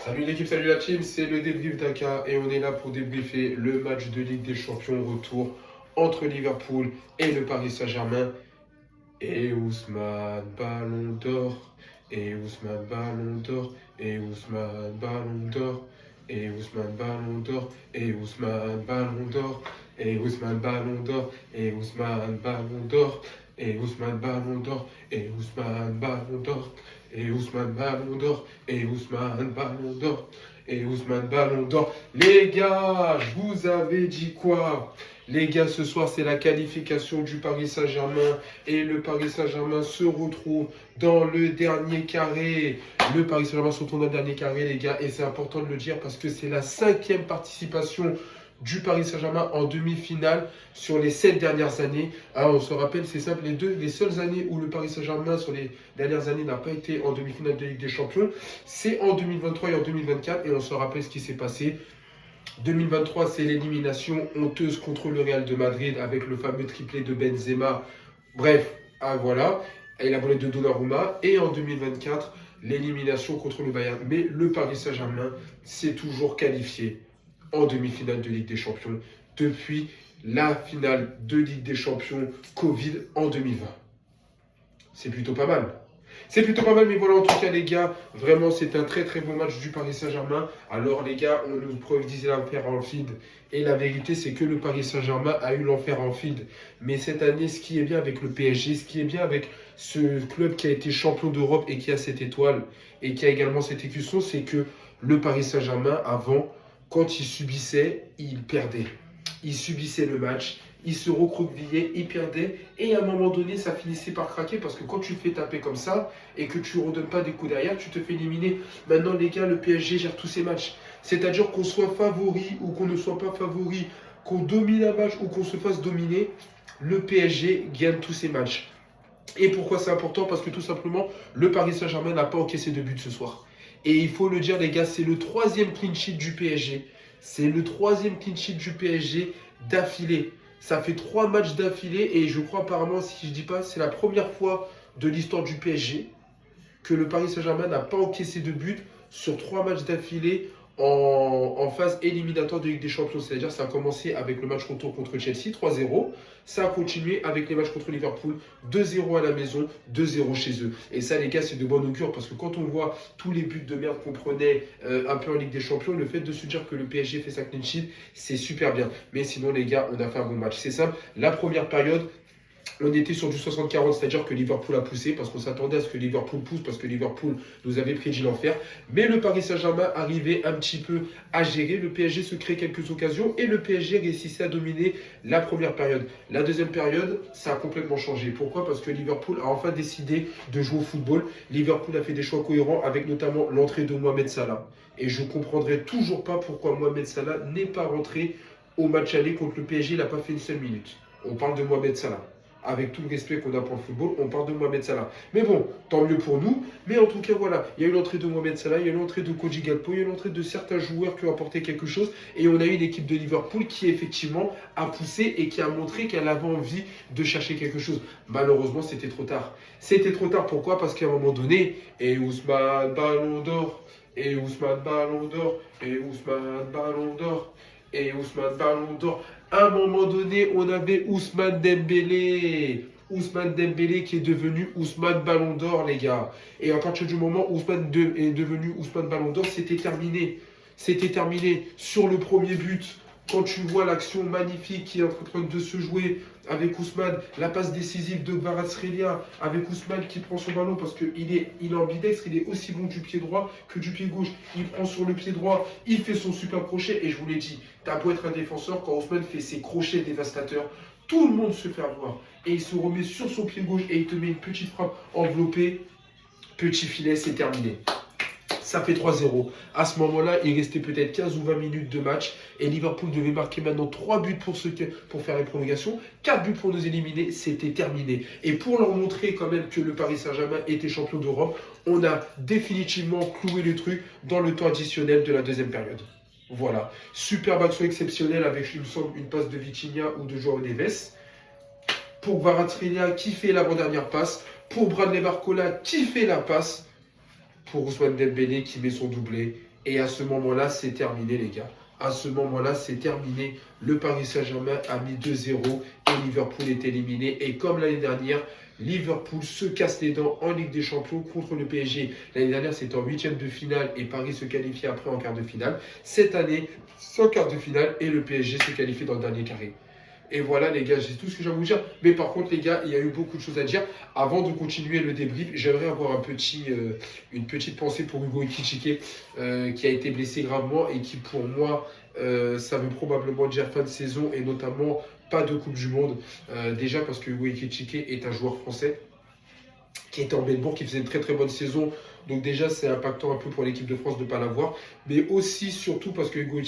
Salut l'équipe, salut la team, c'est le débrief Dakar et on est là pour débriefer le match de Ligue des Champions retour entre Liverpool et le Paris Saint-Germain. Et Ousmane Ballon d'Or, et Ousmane Ballon d'Or, et Ousmane Ballon d'Or, et Ousmane Ballon d'Or, et Ousmane Ballon d'Or, et Ousmane Ballon d'Or, et Ousmane Ballon d'Or, et Ousmane Ballon d'Or, et Ousmane Ballon d'Or, et Ousmane Ballon d'Or, et Ousmane Ballon d'Or, et Ousmane Ballon d'Or. Les gars, je vous avais dit quoi? Les gars, ce soir, c'est la qualification du Paris Saint-Germain et le Paris Saint-Germain se retrouve dans le dernier carré. Le Paris Saint-Germain se retrouve dans le dernier carré, les gars, et c'est important de le dire parce que c'est la 5e participation du Paris Saint-Germain en demi-finale sur les 7 dernières années. On se rappelle, c'est simple, les seules années où le Paris Saint-Germain sur les dernières années n'a pas été en demi-finale de Ligue des Champions, c'est en 2023 et en 2024, et on se rappelle ce qui s'est passé. 2023, c'est l'élimination honteuse contre le Real de Madrid avec le fameux triplé de Benzema. Bref, voilà. Et la volée de Donnarumma. Et en 2024, l'élimination contre le Bayern. Mais le Paris Saint-Germain s'est toujours qualifié en demi-finale de Ligue des Champions depuis la finale de Ligue des Champions Covid en 2020. C'est plutôt pas mal. C'est plutôt pas mal, mais voilà, en tout cas, les gars, vraiment, c'est un très très bon match du Paris Saint-Germain. Alors, les gars, on nous disait l'enfer en feed. Et la vérité, c'est que le Paris Saint-Germain a eu l'enfer en feed. Mais cette année, ce qui est bien avec le PSG, ce qui est bien avec ce club qui a été champion d'Europe et qui a cette étoile et qui a également cette écusson, c'est que le Paris Saint-Germain, avant, quand il subissait, il perdait. Il subissait le match. Il se recroquevillait, il perdait, et à un moment donné, ça finissait par craquer, parce que quand tu te fais taper comme ça, et que tu ne redonnes pas des coups derrière, tu te fais éliminer. Maintenant, les gars, le PSG gère tous ses matchs. C'est-à-dire qu'on soit favori ou qu'on ne soit pas favori, qu'on domine un match ou qu'on se fasse dominer, le PSG gagne tous ses matchs. Et pourquoi c'est important? Parce que tout simplement, le Paris Saint-Germain n'a pas encaissé de but ce soir. Et il faut le dire, les gars, c'est le 3e clean sheet du PSG. C'est le 3e clean sheet du PSG d'affilée. Ça fait 3 matchs d'affilée et je crois apparemment, si je ne dis pas, c'est la première fois de l'histoire du PSG que le Paris Saint-Germain n'a pas encaissé de but sur 3 matchs d'affilée en phase éliminatoire de Ligue des Champions. C'est-à-dire ça a commencé avec le match retour contre Chelsea, 3-0. Ça a continué avec les matchs contre Liverpool, 2-0 à la maison, 2-0 chez eux. Et ça, les gars, c'est de bonne augure parce que quand on voit tous les buts de merde qu'on prenait un peu en Ligue des Champions, le fait de se dire que le PSG fait sa clean sheet, c'est super bien. Mais sinon, les gars, on a fait un bon match. C'est simple, la première période, on était sur du 60-40, c'est-à-dire que Liverpool a poussé parce qu'on s'attendait à ce que Liverpool pousse parce que Liverpool nous avait prédit l'enfer. Mais le Paris Saint-Germain arrivait un petit peu à gérer. Le PSG se crée quelques occasions et le PSG réussissait à dominer la première période. La deuxième période, ça a complètement changé. Pourquoi? Parce que Liverpool a enfin décidé de jouer au football. Liverpool a fait des choix cohérents avec notamment l'entrée de Mohamed Salah. Et je ne comprendrai toujours pas pourquoi Mohamed Salah n'est pas rentré au match aller contre le PSG. Il n'a pas fait une seule minute. On parle de Mohamed Salah. Avec tout le respect qu'on a pour le football, on parle de Mohamed Salah. Mais bon, tant mieux pour nous. Mais en tout cas, voilà, il y a eu l'entrée de Mohamed Salah, il y a eu l'entrée de Cody Gakpo, il y a eu l'entrée de certains joueurs qui ont apporté quelque chose. Et on a eu une équipe de Liverpool qui, effectivement, a poussé et qui a montré qu'elle avait envie de chercher quelque chose. Malheureusement, c'était trop tard. C'était trop tard, pourquoi? Parce qu'à un moment donné, et Ousmane Ballon d'Or, et Ousmane Ballon d'Or, et Ousmane Ballon d'Or, et Ousmane Ballon d'Or. À un moment donné, on avait Ousmane Dembélé. Ousmane Dembélé qui est devenu Ousmane Ballon d'Or, les gars. Et à partir du moment où Ousmane est devenu Ousmane Ballon d'Or, c'était terminé. C'était terminé. Sur le premier but, quand tu vois l'action magnifique qui est en train de se jouer avec Ousmane, la passe décisive de Kvaratskhelia, avec Ousmane qui prend son ballon parce qu'il est ambidextre, il est aussi bon du pied droit que du pied gauche. Il prend sur le pied droit, il fait son super crochet et je vous l'ai dit, t'as beau être un défenseur, quand Ousmane fait ses crochets dévastateurs, tout le monde se fait avoir. Et il se remet sur son pied gauche et il te met une petite frappe enveloppée, petit filet, c'est terminé. Ça fait 3-0. À ce moment-là, il restait peut-être 15 ou 20 minutes de match. Et Liverpool devait marquer maintenant 3 buts pour faire les prolongations, 4 buts pour nous éliminer. C'était terminé. Et pour leur montrer quand même que le Paris Saint-Germain était champion d'Europe, on a définitivement cloué le truc dans le temps additionnel de la deuxième période. Voilà. Superbe action exceptionnelle avec, il me semble, une passe de Vitinha ou de Joao Neves. Pour Kvaratskhelia qui fait l'avant-dernière passe. Pour Bradley Barcola qui fait la passe. Pour Ousmane Dembélé qui met son doublé Et à ce moment-là, c'est terminé, les gars. À ce moment-là, c'est terminé. Le Paris Saint-Germain a mis 2-0 et Liverpool est éliminé. Et comme l'année dernière, Liverpool se casse les dents en Ligue des Champions contre le PSG. L'année dernière, c'était en huitième de finale et Paris se qualifiait après en quart de finale. Cette année, c'est en quart de finale et le PSG s'est qualifié dans le dernier carré. Et voilà les gars, c'est tout ce que j'ai à vous dire. Mais par contre les gars, il y a eu beaucoup de choses à dire. Avant de continuer le débrief, j'aimerais avoir une petite pensée pour Hugo Ekitike qui a été blessé gravement et qui pour moi, ça veut probablement dire fin de saison et notamment pas de Coupe du Monde. Déjà parce que Hugo Ekitike est un joueur français qui était en Belbourg, qui faisait une très très bonne saison. Donc déjà, c'est impactant un peu pour l'équipe de France de ne pas l'avoir. Mais aussi, surtout parce que Hugo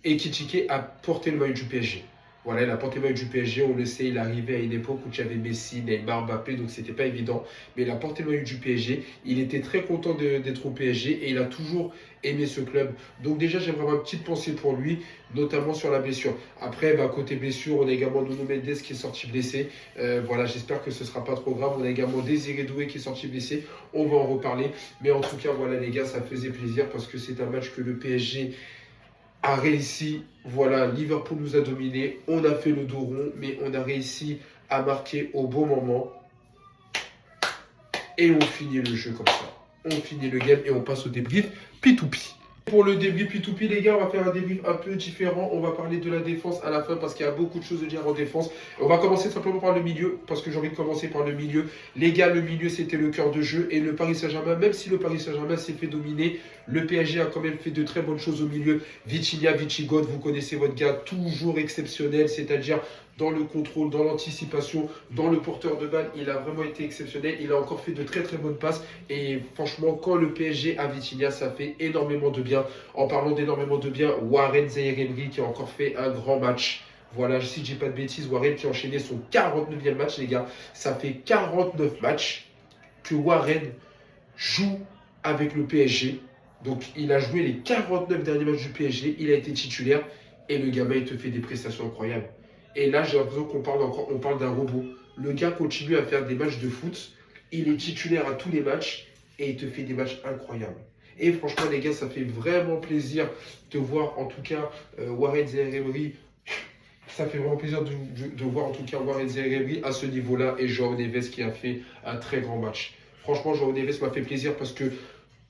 Ekitike a porté le maillot du PSG. Voilà, il a porté le maillot du PSG, on le sait, il arrivait à une époque où tu avais Messi, Neymar, Mbappé, donc c'était pas évident. Mais il a porté le maillot du PSG, il était très content d'être au PSG et il a toujours aimé ce club. Donc déjà, j'aimerais avoir une petite pensée pour lui, notamment sur la blessure. Après, côté blessure, on a également Nuno Mendes qui est sorti blessé. Voilà, j'espère que ce ne sera pas trop grave. On a également Désiré Doué qui est sorti blessé. On va en reparler. Mais en tout cas, voilà les gars, ça faisait plaisir parce que c'est un match que le PSG a réussi. Voilà, Liverpool nous a dominés. On a fait le dos rond, mais on a réussi à marquer au bon moment. Et on finit le jeu comme ça. On finit le game et on passe au débrief P2P. Pour le débrief P2P, les gars, on va faire un débrief un peu différent. On va parler de la défense à la fin parce qu'il y a beaucoup de choses à dire en défense. On va commencer simplement par le milieu parce que j'ai envie de commencer par le milieu. Les gars, le milieu, c'était le cœur de jeu. Et le Paris Saint-Germain, même si le Paris Saint-Germain s'est fait dominer, le PSG a quand même fait de très bonnes choses au milieu. Vitinha, Vichigod, vous connaissez votre gars, toujours exceptionnel, c'est-à-dire dans le contrôle, dans l'anticipation, dans le porteur de balle, il a vraiment été exceptionnel. Il a encore fait de très très bonnes passes. Et franchement, quand le PSG a Vitinha, ça fait énormément de bien. En parlant d'énormément de bien, Warren Zaïre-Emery qui a encore fait un grand match. Voilà, si je dis pas de bêtises, Warren qui a enchaîné son 49e match, les gars. Ça fait 49 matchs que Warren joue avec le PSG. Donc, il a joué les 49 derniers matchs du PSG. Il a été titulaire. Et le gamin, il te fait des prestations incroyables. Et là, j'ai l'impression on parle d'un robot. Le gars continue à faire des matchs de foot. Il est titulaire à tous les matchs. Et il te fait des matchs incroyables. Et franchement, les gars, ça fait vraiment plaisir de voir, en tout cas, Warren Zaïre-Emery. Ça fait vraiment plaisir de voir, en tout cas, Warren Zaïre-Emery à ce niveau-là. Et João Neves qui a fait un très grand match. Franchement, João Neves m'a fait plaisir parce que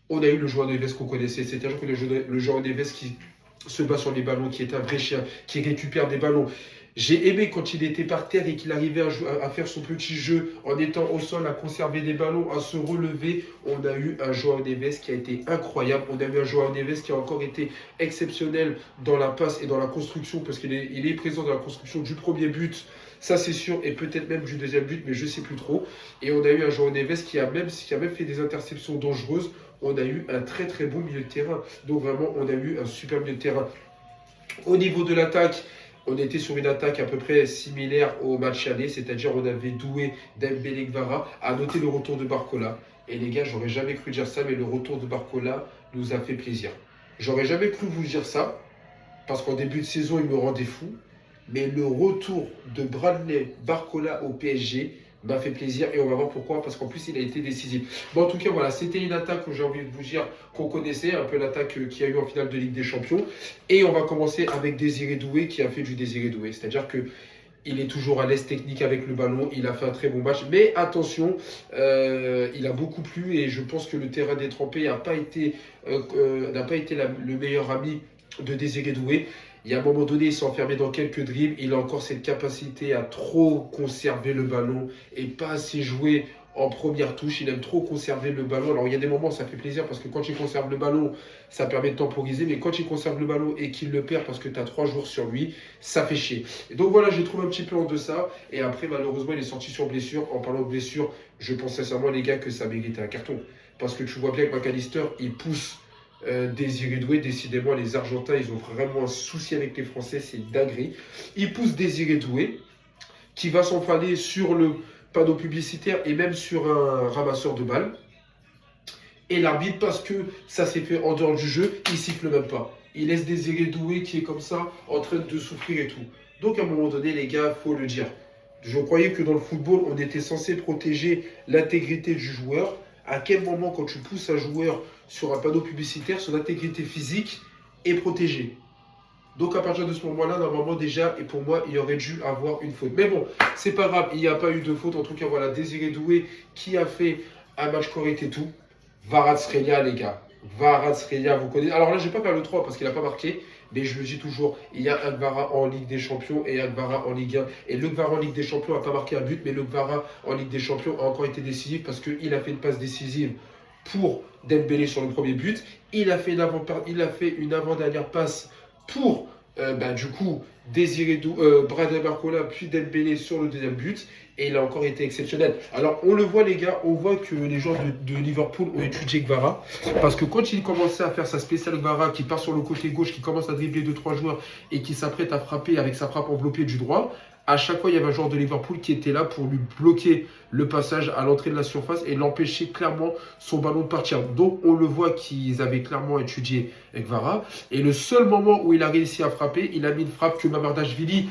on a eu le João Neves qu'on connaissait. C'est-à-dire que le João Neves qui se bat sur les ballons, qui est un vrai chien, qui récupère des ballons. J'ai aimé quand il était par terre et qu'il arrivait à faire son petit jeu en étant au sol, à conserver des ballons, à se relever. On a eu un João Neves qui a été incroyable. On a eu un João Neves qui a encore été exceptionnel dans la passe et dans la construction parce qu'il est présent dans la construction du premier but. Ça, c'est sûr, et peut-être même du deuxième but, mais je ne sais plus trop. Et on a eu un João Neves qui a même fait des interceptions dangereuses. On a eu un très très bon milieu de terrain. Donc vraiment, on a eu un super milieu de terrain. Au niveau de l'attaque, on était sur une attaque à peu près similaire au match aller, c'est-à-dire on avait Doué, Dembélé, Kvara, à noter le retour de Barcola. Et les gars, j'aurais jamais cru dire ça, mais le retour de Barcola nous a fait plaisir. J'aurais jamais cru vous dire ça, parce qu'en début de saison, il me rendait fou. Mais le retour de Bradley Barcola au PSG m'a fait plaisir et on va voir pourquoi, parce qu'en plus il a été décisif. Bon, en tout cas, voilà, c'était une attaque que j'ai envie de vous dire qu'on connaissait, un peu l'attaque qu'il y a eu en finale de Ligue des Champions. Et on va commencer avec Désiré Doué qui a fait du Désiré Doué, c'est-à-dire que il est toujours à l'aise technique avec le ballon, il a fait un très bon match, mais attention, il a beaucoup plu et je pense que le terrain détrempé n'a pas été, le meilleur ami de Désiré Doué. Il y a un moment donné, il s'est enfermé dans quelques dribbles. Il a encore cette capacité à trop conserver le ballon et pas assez jouer en première touche. Il aime trop conserver le ballon. Alors, il y a des moments où ça fait plaisir parce que quand il conserve le ballon, ça permet de temporiser. Mais quand il conserve le ballon et qu'il le perd parce que tu as 3 jours sur lui, ça fait chier. Et donc voilà, j'ai trouvé un petit peu en deçà. Et après, malheureusement, il est sorti sur blessure. En parlant de blessure, je pense sincèrement, les gars, que ça méritait un carton. Parce que tu vois bien que McAllister, il pousse Désiré Doué. Décidément, les Argentins, ils ont vraiment un souci avec les Français, c'est une dinguerie. Il pousse Désiré Doué, qui va s'enfaler sur le panneau publicitaire et même sur un ramasseur de balles. Et l'arbitre, parce que ça s'est fait en dehors du jeu, il siffle même pas. Il laisse Désiré Doué qui est comme ça, en train de souffrir et tout. Donc à un moment donné, les gars, faut le dire. Je croyais que dans le football, on était censé protéger l'intégrité du joueur. à quel moment, quand tu pousses un joueur sur un panneau publicitaire, son intégrité physique est protégée. Donc à partir de ce moment-là, normalement déjà, et pour moi, il aurait dû avoir une faute. Mais bon, c'est pas grave, il n'y a pas eu de faute. En tout cas, voilà, Désiré Doué qui a fait un match correct et tout. Kvaratskhelia, les gars. Kvaratskhelia, vous connaissez. Alors là, je ne vais pas faire le 3 parce qu'il n'a pas marqué. Mais je le dis toujours, il y a un Kvara en Ligue des Champions et un Kvara en Ligue 1. Et le Kvara en Ligue des Champions n'a pas marqué un but, mais le Kvara en Ligue des Champions a encore été décisif parce qu'il a fait une passe décisive pour Dembélé sur le premier but. Il a fait une avant-dernière passe pour, du coup, Brada Barcola, puis Dembélé sur le deuxième but. Et il a encore été exceptionnel. Alors, on le voit, les gars, on voit que les joueurs de Liverpool ont étudié Kvara. Parce que quand il commençait à faire sa spéciale Kvara, qui part sur le côté gauche, qui commence à dribbler 2-3 joueurs et qui s'apprête à frapper avec sa frappe enveloppée du droit, à chaque fois, il y avait un joueur de Liverpool qui était là pour lui bloquer le passage à l'entrée de la surface et l'empêcher clairement son ballon de partir. Donc, on le voit qu'ils avaient clairement étudié Kvara. Et le seul moment où il a réussi à frapper, il a mis une frappe que Mamardashvili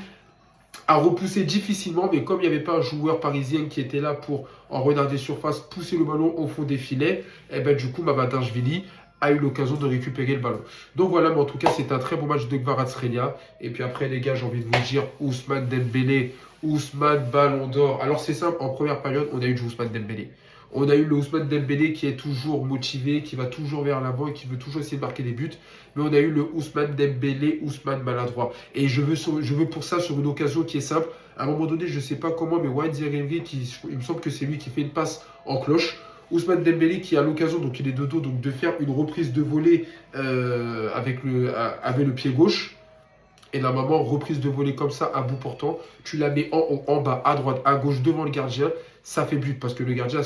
a repoussé difficilement, mais comme il n'y avait pas un joueur parisien qui était là pour, en renard des surfaces, pousser le ballon au fond des filets, et du coup, Mamardashvili a eu l'occasion de récupérer le ballon. Donc voilà, mais en tout cas, c'est un très bon match de Kvaratskhelia. Et puis après, les gars, j'ai envie de vous dire, Ousmane Dembélé, Ousmane Ballon d'Or. Alors c'est simple, en première période, on a eu du Ousmane Dembélé. On a eu le Ousmane Dembélé qui est toujours motivé, qui va toujours vers l'avant et qui veut toujours essayer de marquer des buts. Mais on a eu le Ousmane Dembélé, Ousmane maladroit. Et je veux pour ça sur une occasion qui est simple. À un moment donné, je ne sais pas comment, mais Wayne Zeremri, il me semble que c'est lui qui fait une passe en cloche. Ousmane Dembélé qui a l'occasion, donc il est de dos, donc de faire une reprise de volée avec le pied gauche. Et normalement, reprise de volée comme ça, à bout portant, tu la mets en haut, en bas, à droite, à gauche, devant le gardien, ça fait but. Parce que le gardien,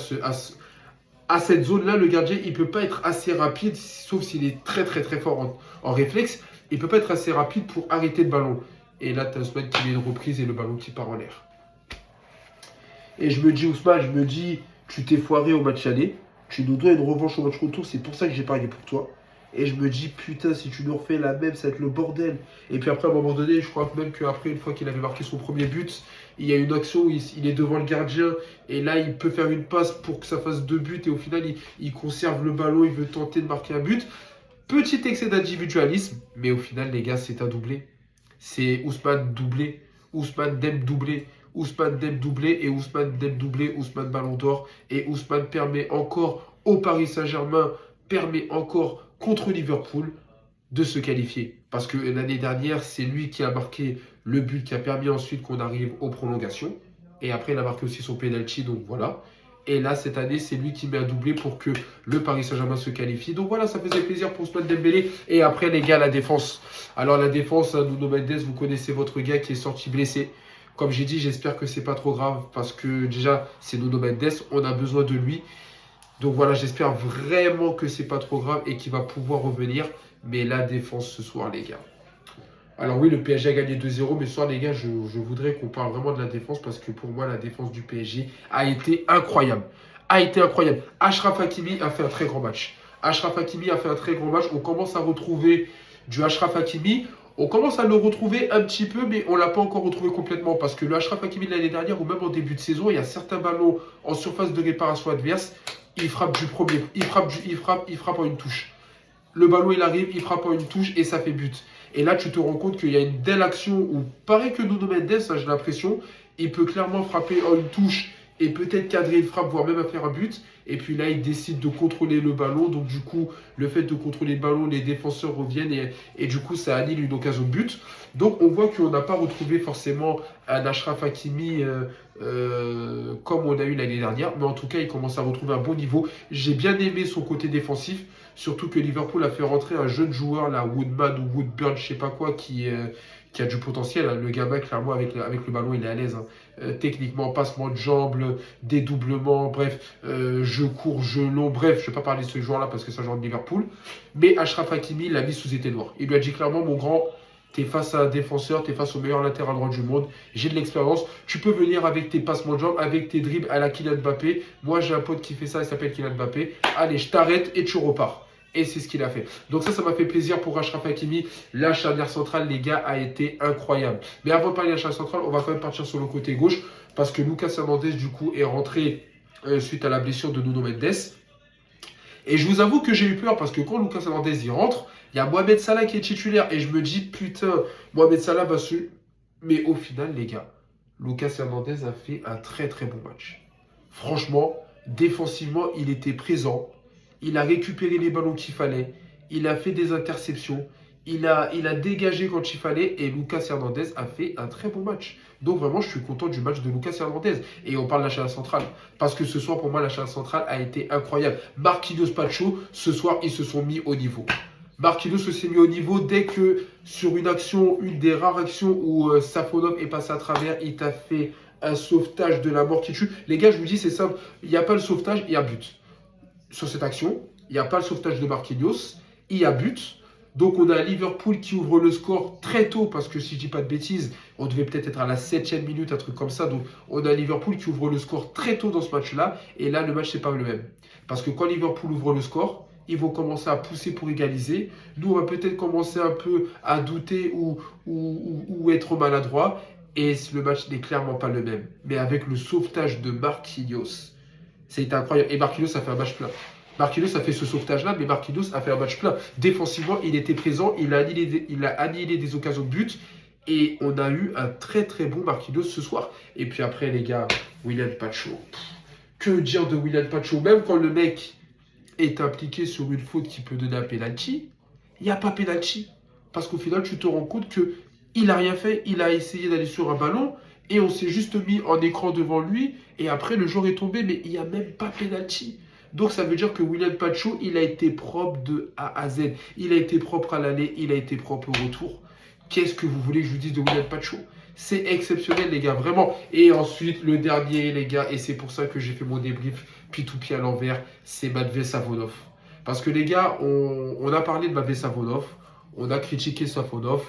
à cette zone-là, le gardien, il ne peut pas être assez rapide, sauf s'il est très très très fort en réflexe. Il ne peut pas être assez rapide pour arrêter le ballon. Et là, tu as Ousmane qui met une reprise et le ballon qui part en l'air. Et je me dis, Ousmane, tu t'es foiré au match aller, tu nous dois une revanche au match retour, c'est pour ça que j'ai parié pour toi. Et je me dis, putain, si tu nous refais la même, ça va être le bordel. Et puis après, à un moment donné, je crois même qu'après, une fois qu'il avait marqué son premier but, il y a une action où il est devant le gardien. Et là, il peut faire une passe pour que ça fasse 2 buts. Et au final, il conserve le ballon, il veut tenter de marquer un but. Petit excès d'individualisme. Mais au final, les gars, c'est un doublé. C'est Ousmane doublé. Ousmane Dem doublé. Ousmane Dem doublé et Ousmane Dem doublé, Ousmane Ballon d'Or. Et Ousmane permet encore au Paris Saint-Germain, permet encore contre Liverpool de se qualifier. Parce que l'année dernière, c'est lui qui a marqué le but qui a permis ensuite qu'on arrive aux prolongations. Et après, il a marqué aussi son penalty, donc voilà. Et là, cette année, c'est lui qui met un doublé pour que le Paris Saint-Germain se qualifie. Donc voilà, ça faisait plaisir pour Ousmane Dembélé. Et après, les gars, la défense. Alors la défense, Nuno Mendes, vous connaissez votre gars qui est sorti blessé. Comme j'ai dit, j'espère que c'est pas trop grave parce que déjà, c'est Nuno Mendes, on a besoin de lui. Donc voilà, j'espère vraiment que c'est pas trop grave et qu'il va pouvoir revenir. Mais la défense ce soir, les gars. Alors oui, le PSG a gagné 2-0, mais ce soir, les gars, je voudrais qu'on parle vraiment de la défense parce que pour moi, la défense du PSG a été incroyable. Achraf Hakimi a fait un très grand match. On commence à retrouver du Achraf Hakimi. On commence à le retrouver un petit peu, mais on ne l'a pas encore retrouvé complètement. Parce que le Achraf Hakimi de l'année dernière, ou même en début de saison, il y a certains ballons en surface de réparation adverse. Il frappe du premier. Il frappe en une touche. Le ballon, il arrive, il frappe en une touche et ça fait but. Et là, tu te rends compte qu'il y a une belle action où, pareil que Nuno Mendes, j'ai l'impression, il peut clairement frapper en une touche et peut-être cadrer une frappe, voire même faire un but. Et puis là, il décide de contrôler le ballon. Donc du coup, le fait de contrôler le ballon, les défenseurs reviennent et du coup, ça annule une occasion de but. Donc on voit qu'on n'a pas retrouvé forcément un Achraf Hakimi comme on a eu l'année dernière. Mais en tout cas, il commence à retrouver un bon niveau. J'ai bien aimé son côté défensif. Surtout que Liverpool a fait rentrer un jeune joueur, là, Woodman ou Woodburn, je sais pas quoi, qui a du potentiel. Le gamin, clairement, avec le ballon, il est à l'aise. Techniquement, passement de jambes, dédoublement, bref, jeu court, jeu long, bref, je ne vais pas parler de ce joueur-là parce que c'est un joueur de Liverpool. Mais Achraf Hakimi l'a mis sous éteignoir. Il lui a dit clairement, mon grand, tu es face à un défenseur, tu es face au meilleur latéral droit du monde, j'ai de l'expérience, tu peux venir avec tes passements de jambes, avec tes dribbles à la Kylian Mbappé. Moi, j'ai un pote qui fait ça, il s'appelle Kylian Mbappé. Allez, je t'arrête et tu repars. Et c'est ce qu'il a fait. Donc ça m'a fait plaisir pour Achraf Hakimi. La charnière centrale, les gars, a été incroyable. Mais avant de parler de la charnière centrale, on va quand même partir sur le côté gauche. Parce que Lucas Hernandez, du coup, est rentré suite à la blessure de Nuno Mendes. Et je vous avoue que j'ai eu peur parce que quand Lucas Hernandez y rentre, il y a Mohamed Salah qui est titulaire. Et je me dis, putain, Mohamed Salah va se... Mais au final, les gars, Lucas Hernandez a fait un très très bon match. Franchement, défensivement, il était présent. Il a récupéré les ballons qu'il fallait. Il a fait des interceptions. Il a dégagé quand il fallait. Et Lucas Hernandez a fait un très bon match. Donc vraiment, je suis content du match de Lucas Hernandez. Et on parle de la charnière centrale. Parce que ce soir, pour moi, la charnière centrale a été incroyable. Marquinhos, Pacho, ce soir, ils se sont mis au niveau. Marquinhos s'est mis au niveau dès que sur une action, une des rares actions où Safonov est passé à travers, il t'a fait un sauvetage de la mort qui tue. Les gars, je vous dis, c'est simple. Il n'y a pas le sauvetage, il y a but. Sur cette action, il n'y a pas le sauvetage de Marquinhos, il y a but. Donc on a Liverpool qui ouvre le score très tôt, parce que si je dis pas de bêtises, on devait peut-être être à la 7e minute, un truc comme ça. Donc on a Liverpool qui ouvre le score très tôt dans ce match-là. Et là, le match, c'est pas le même. Parce que quand Liverpool ouvre le score, ils vont commencer à pousser pour égaliser. Nous, on va peut-être commencer un peu à douter ou être maladroit. Et le match n'est clairement pas le même. Mais avec le sauvetage de Marquinhos, c'est incroyable. Et Marquinhos a fait un match plein. Marquinhos a fait ce sauvetage-là, mais Marquinhos a fait un match plein. Défensivement, il était présent, il a annihilé des occasions de but. Et on a eu un très très bon Marquinhos ce soir. Et puis après, les gars, Willian Pacho. Que dire de Willian Pacho? Même quand le mec est impliqué sur une faute qui peut donner un penalty, il n'y a pas penalty. Parce qu'au final, tu te rends compte que il n'a rien fait, il a essayé d'aller sur un ballon et on s'est juste mis en écran devant lui et après le joueur est tombé, mais il n'y a même pas penalty. Donc ça veut dire que Willian Pacho, il a été propre de A à Z. Il a été propre à l'aller, il a été propre au retour. Qu'est-ce que vous voulez que je vous dise de Willian Pacho? C'est exceptionnel, les gars, vraiment. Et ensuite, le dernier, les gars, et c'est pour ça que j'ai fait mon débrief P2P à l'envers, c'est Matvey Safonov. Parce que les gars, on a parlé de Matvey Safonov, on a critiqué Safonov,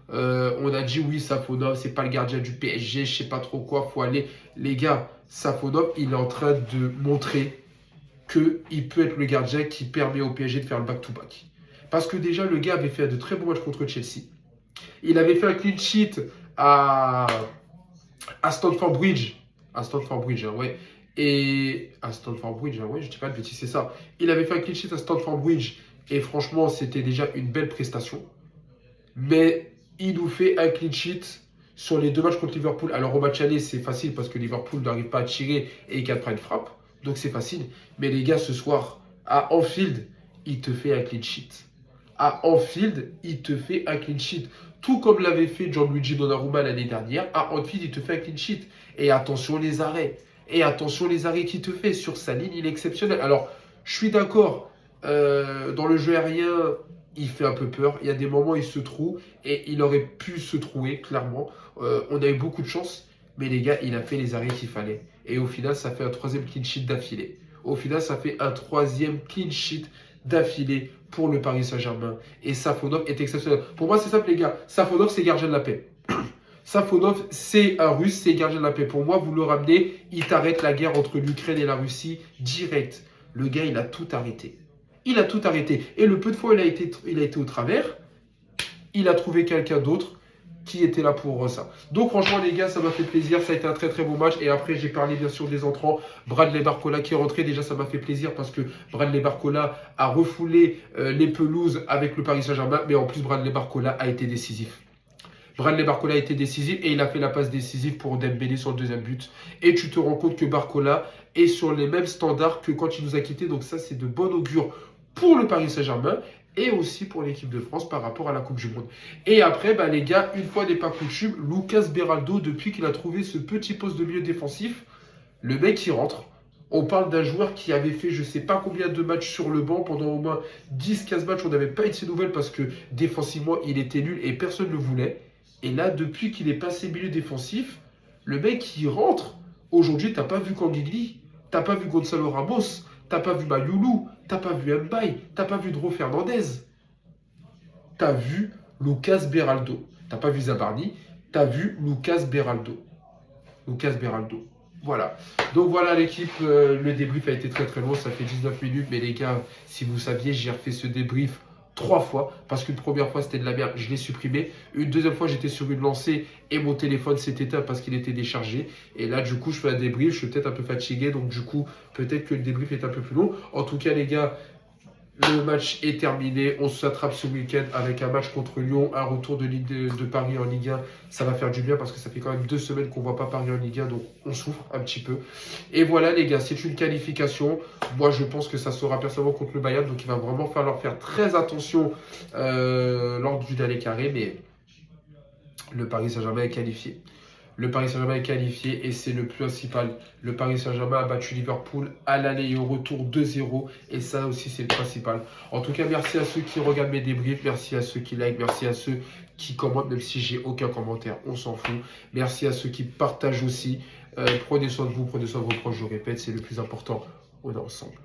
on a dit oui, Safonov, c'est pas le gardien du PSG, je sais pas trop quoi, faut aller. Les gars, Safonov, il est en train de montrer qu'il peut être le gardien qui permet au PSG de faire le back-to-back. Parce que déjà, le gars avait fait de très bons matchs contre Chelsea. Il avait fait un clean sheet à Stamford Bridge. À Stamford Bridge, hein, ouais. Et à Stamford Bridge, hein, ouais, je dis pas de bêtises, c'est ça. Il avait fait un clean sheet à Stamford Bridge. Et franchement, c'était déjà une belle prestation. Mais il nous fait un clean sheet sur les deux matchs contre Liverpool. Alors au match aller, c'est facile parce que Liverpool n'arrive pas à tirer et qu'il prend une frappe. Donc c'est facile. Mais les gars, ce soir, à Anfield, il te fait un clean sheet. À Anfield, il te fait un clean sheet. Tout comme l'avait fait Gianluigi Donnarumma l'année dernière, à Anfield, il te fait un clean sheet. Et attention les arrêts. Et attention les arrêts qu'il te fait. Sur sa ligne, il est exceptionnel. Alors, je suis d'accord. Dans le jeu aérien, il fait un peu peur. Il y a des moments où il se trouve. Et il aurait pu se trouver, clairement. On a eu beaucoup de chance. Mais les gars, il a fait les arrêts qu'il fallait. Et au final, ça fait un troisième clean sheet d'affilée. Au final, ça fait un troisième clean sheet d'affilée pour le Paris Saint-Germain. Et Safonov est exceptionnel. Pour moi, c'est simple, les gars. Safonov, c'est gardien de la paix. Safonov, c'est un Russe, c'est gardien de la paix. Pour moi, vous le ramenez, il t'arrête la guerre entre l'Ukraine et la Russie direct. Le gars, il a tout arrêté. Il a tout arrêté. Et le peu de fois où il a été au travers, il a trouvé quelqu'un d'autre qui était là pour ça. Donc franchement les gars, ça m'a fait plaisir, ça a été un très très bon match. Et après j'ai parlé bien sûr des entrants, Bradley Barcola qui est rentré, déjà ça m'a fait plaisir parce que Bradley Barcola a refoulé les pelouses avec le Paris Saint-Germain, mais en plus Bradley Barcola a été décisif. Bradley Barcola a été décisif et il a fait la passe décisive pour Dembélé sur le deuxième but. Et tu te rends compte que Barcola est sur les mêmes standards que quand il nous a quittés, donc ça c'est de bon augure pour le Paris Saint-Germain et aussi pour l'équipe de France par rapport à la Coupe du Monde. Et après, bah, les gars, une fois n'est pas coutume, Lucas Beraldo, depuis qu'il a trouvé ce petit poste de milieu défensif, le mec il rentre. On parle d'un joueur qui avait fait je ne sais pas combien de matchs sur le banc, pendant au moins 10-15 matchs, on n'avait pas eu de ses nouvelles parce que défensivement il était nul et personne ne le voulait. Et là, depuis qu'il est passé milieu défensif, le mec il rentre. Aujourd'hui, t'as pas vu Kangigli, t'as pas vu Gonzalo Ramos, t'as pas vu Mayoulou, t'as pas vu Mbaye, t'as pas vu Dro Fernandez. T'as vu Lucas Beraldo. T'as pas vu Zabarni, t'as vu Lucas Beraldo. Lucas Beraldo. Voilà. Donc voilà l'équipe, le débrief a été très très long, ça fait 19 minutes. Mais les gars, si vous saviez, j'ai refait ce débrief 3 fois. Parce qu'une première fois c'était de la merde, je l'ai supprimé. Une deuxième fois j'étais sur une lancée et mon téléphone s'est éteint parce qu'il était déchargé. Et là du coup je fais un débrief, je suis peut-être un peu fatigué. Donc du coup peut-être que le débrief est un peu plus long. En tout cas les gars, Le match est terminé. On s'attrape ce week-end avec un match contre Lyon, un retour de Paris en Ligue 1. Ça va faire du bien parce que ça fait quand même 2 semaines qu'on ne voit pas Paris en Ligue 1, donc on souffre un petit peu. Et voilà les gars, c'est une qualification. Moi je pense que ça sera personnellement contre le Bayern, donc il va vraiment falloir faire très attention lors du dernier carré, mais le Paris Saint-Germain est qualifié. Le Paris Saint-Germain est qualifié et c'est le principal. Le Paris Saint-Germain a battu Liverpool à l'aller et au retour 2-0 et ça aussi c'est le principal. En tout cas, merci à ceux qui regardent mes débriefs, merci à ceux qui like, merci à ceux qui commentent, même si j'ai aucun commentaire, on s'en fout. Merci à ceux qui partagent aussi. Prenez soin de vous, prenez soin de vos proches, je répète, c'est le plus important. On est ensemble.